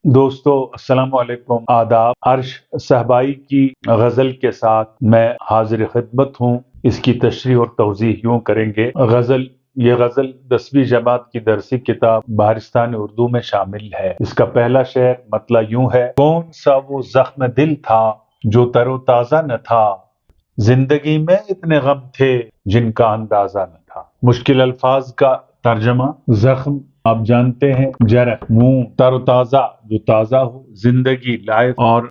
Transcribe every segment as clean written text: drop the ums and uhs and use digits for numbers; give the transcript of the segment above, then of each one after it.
دوستو السلام علیکم، آداب۔ عرش صحبائی کی غزل کے ساتھ میں حاضر خدمت ہوں۔ اس کی تشریح اور توضیح یوں کریں گے۔ یہ غزل 10ویں جماعت کی درسی کتاب بہارستان اردو میں شامل ہے۔ اس کا پہلا شعر مطلع یوں ہے: کون سا وہ زخم دل تھا جو تر و تازہ نہ تھا، زندگی میں اتنے غم تھے جن کا اندازہ نہ تھا۔ مشکل الفاظ کا ترجمہ: زخم آپ جانتے ہیں، جرح، منہ، تر و تازہ جو تازہ ہو، زندگی لائف، اور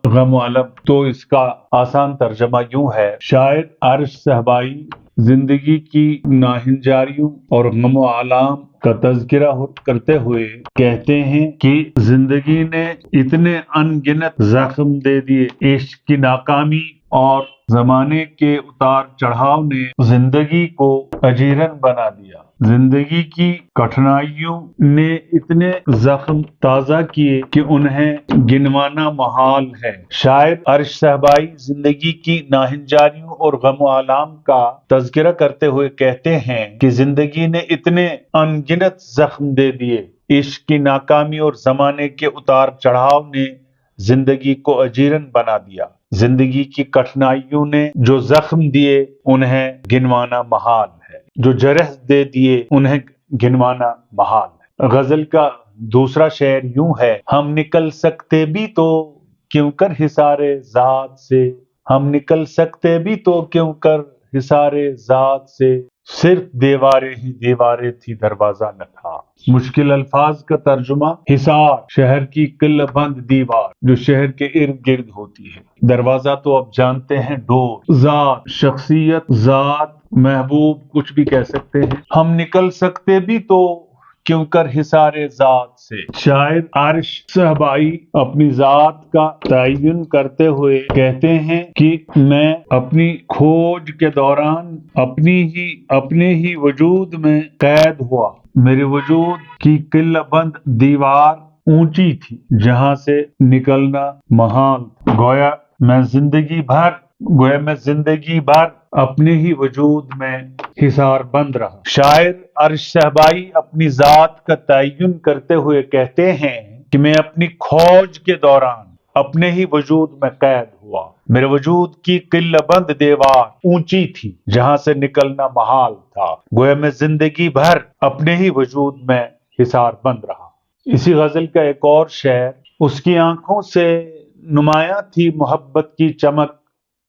غم و الم۔ تو اس کا آسان ترجمہ یوں ہے: شاعر عرش صحبائی زندگی کی ناہنجاریوں اور غم و آلام کا تذکرہ کرتے ہوئے کہتے ہیں کہ زندگی نے اتنے ان گنت زخم دے دیے، عشق کی ناکامی اور زمانے کے اتار چڑھاؤ نے زندگی کو اجیرن بنا دیا، زندگی کی کٹھنائیوں نے اتنے زخم تازہ کیے کہ انہیں گنوانا محال ہے۔ شاعر عرش صحبائی زندگی کی ناہنجاریوں اور غم و آلام کا تذکرہ کرتے ہوئے کہتے ہیں کہ زندگی نے اتنے ان گنت زخم دے دیے، عشق کی ناکامی اور زمانے کے اتار چڑھاؤ نے زندگی کو اجیرن بنا دیا، زندگی کی کٹھنائیوں نے جو زخم دیے انہیں گنوانا محال ہے، جو جرح دے دیے انہیں گنوانا محال ہے۔ غزل کا دوسرا شعر یوں ہے: ہم نکل سکتے بھی تو کیوں کر حصار ذات سے، ہم نکل سکتے بھی تو کیوں کر حصار ذات سے، صرف دیواریں ہی دیواریں تھی دروازہ نہ تھا۔ مشکل الفاظ کا ترجمہ: حصار شہر کی قلعہ بند دیوار جو شہر کے ارد گرد ہوتی ہے، دروازہ تو آپ جانتے ہیں ڈور، ذات شخصیت، ذات محبوب کچھ بھی کہہ سکتے ہیں۔ ہم نکل سکتے بھی تو کیوں کر حصار ذات سے۔ شاعر عرش صحبائی اپنی ذات کا تعین کرتے ہوئے کہتے ہیں کہ میں اپنی کھوج کے دوران اپنے ہی وجود میں قید ہوا، میرے وجود کی قلعہ بند دیوار اونچی تھی جہاں سے نکلنا محال تھا، گویا میں زندگی بھر اپنے ہی وجود میں حصار بند رہا۔ شاعر عرش صحبائی اپنی ذات کا تعین کرتے ہوئے کہتے ہیں کہ میں اپنی کھوج کے دوران اپنے ہی وجود میں قید ہوا، میرے وجود کی قلعہ بند دیوار اونچی تھی جہاں سے نکلنا محال تھا، گویا میں زندگی بھر اپنے ہی وجود میں حصار بند رہا۔ اسی غزل کا ایک اور شعر: اس کی آنکھوں سے نمایاں تھی محبت کی چمک،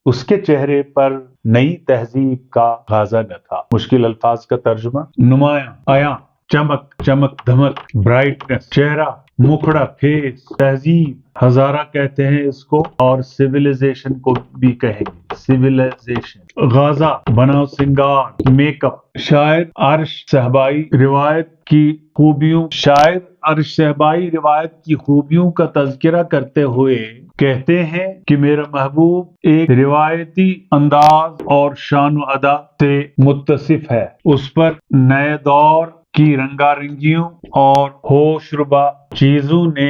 اس کے چہرے پر نئی تہذیب کا غازہ نہ تھا۔ مشکل الفاظ کا ترجمہ: نمایاں، عیاں، چمک، چمک دھمک، برائٹنس، چہرہ، مکھڑا، فیس، تہذیب، ہزارہ کہتے ہیں اس کو، اور سویلائزیشن کو بھی کہیں گے، سویلائزیشن، غازہ، بناؤ سنگار، میک اپ۔ شاعر عرش صحبائی روایت کی خوبیوں کا تذکرہ کرتے ہوئے کہتے ہیں کہ میرا محبوب ایک روایتی انداز اور شان و ادا سے متصف ہے، اس پر نئے دور کی رنگا رنگیوں اور ہوش ربا چیزوں نے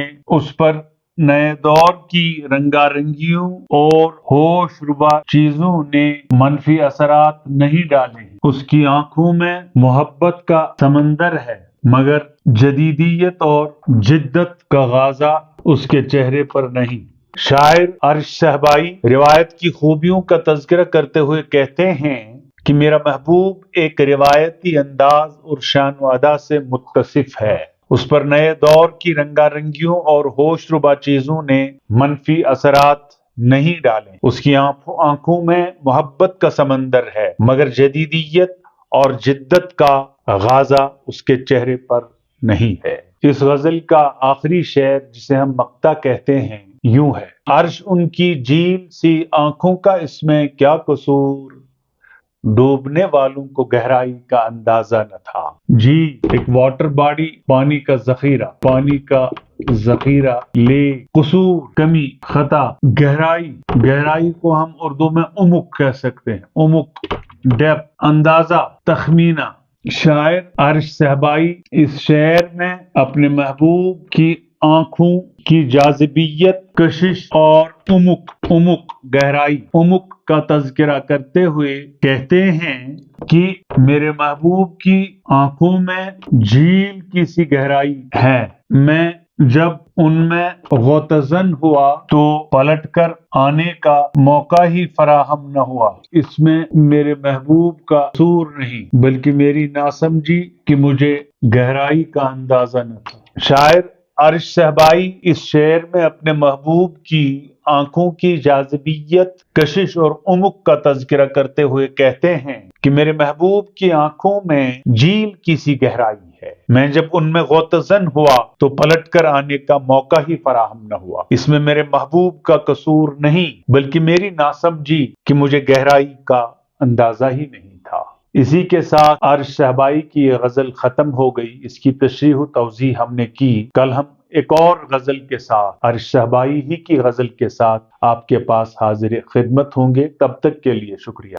منفی اثرات نہیں ڈالے ہیں۔ اس کی آنکھوں میں محبت کا سمندر ہے مگر جدیدیت اور جدت کا غازہ اس کے چہرے پر نہیں۔ شاعر عرش صحبائی روایت کی خوبیوں کا تذکرہ کرتے ہوئے کہتے ہیں کہ میرا محبوب ایک روایتی انداز اور شان و ادا سے متصف ہے، اس پر نئے دور کی رنگا رنگیوں اور ہوش ربا چیزوں نے منفی اثرات نہیں ڈالے، اس کی آنکھوں میں محبت کا سمندر ہے مگر جدیدیت اور جدت کا غازہ اس کے چہرے پر نہیں ہے۔ اس غزل کا آخری شعر جسے ہم مقطع کہتے ہیں یوں ہے: عرش ان کی جھیل سی آنکھوں کا اس میں کیا قصور، ڈوبنے والوں کو گہرائی کا اندازہ نہ تھا۔ جی ایک واٹر باڈی، پانی کا ذخیرہ، لے قصور کمی، خطا، گہرائی کو ہم اردو میں عمق کہہ سکتے ہیں، عمق، ڈیپتھ، اندازہ، تخمینہ۔ شاعر عرش صحبائی اس شعر میں اپنے محبوب کی آنکھوں کی جاذبیت، کشش اور عمق، گہرائی، عمق کا تذکرہ کرتے ہوئے کہتے ہیں کہ میرے محبوب کی آنکھوں میں جھیل کی سی گہرائی ہے، میں جب ان میں غوطزن ہوا تو پلٹ کر آنے کا موقع ہی فراہم نہ ہوا۔ اس میں میرے محبوب کا قصور نہیں بلکہ میری ناسمجھی کہ مجھے گہرائی کا اندازہ نہ تھا۔ شاعر عرش صہبائی اس شعر میں اپنے محبوب کی آنکھوں کی جاذبیت، کشش اور عمق کا تذکرہ کرتے ہوئے کہتے ہیں کہ میرے محبوب کی آنکھوں میں جھیل کی سی گہرائی ہے۔ میں جب ان میں غوطزن ہوا تو پلٹ کر آنے کا موقع ہی فراہم نہ ہوا۔ اس میں میرے محبوب کا قصور نہیں بلکہ میری ناسمجھی کہ مجھے گہرائی کا اندازہ ہی نہیں تھا۔ اسی کے ساتھ عرش صہبائی کی یہ غزل ختم ہو گئی۔ اس کی تشریح و توضیح ہم نے کی۔ کل ہم ایک اور غزل کے ساتھ، عرش صہبائی ہی کی غزل کے ساتھ آپ کے پاس حاضر خدمت ہوں گے۔ تب تک کے لیے شکریہ۔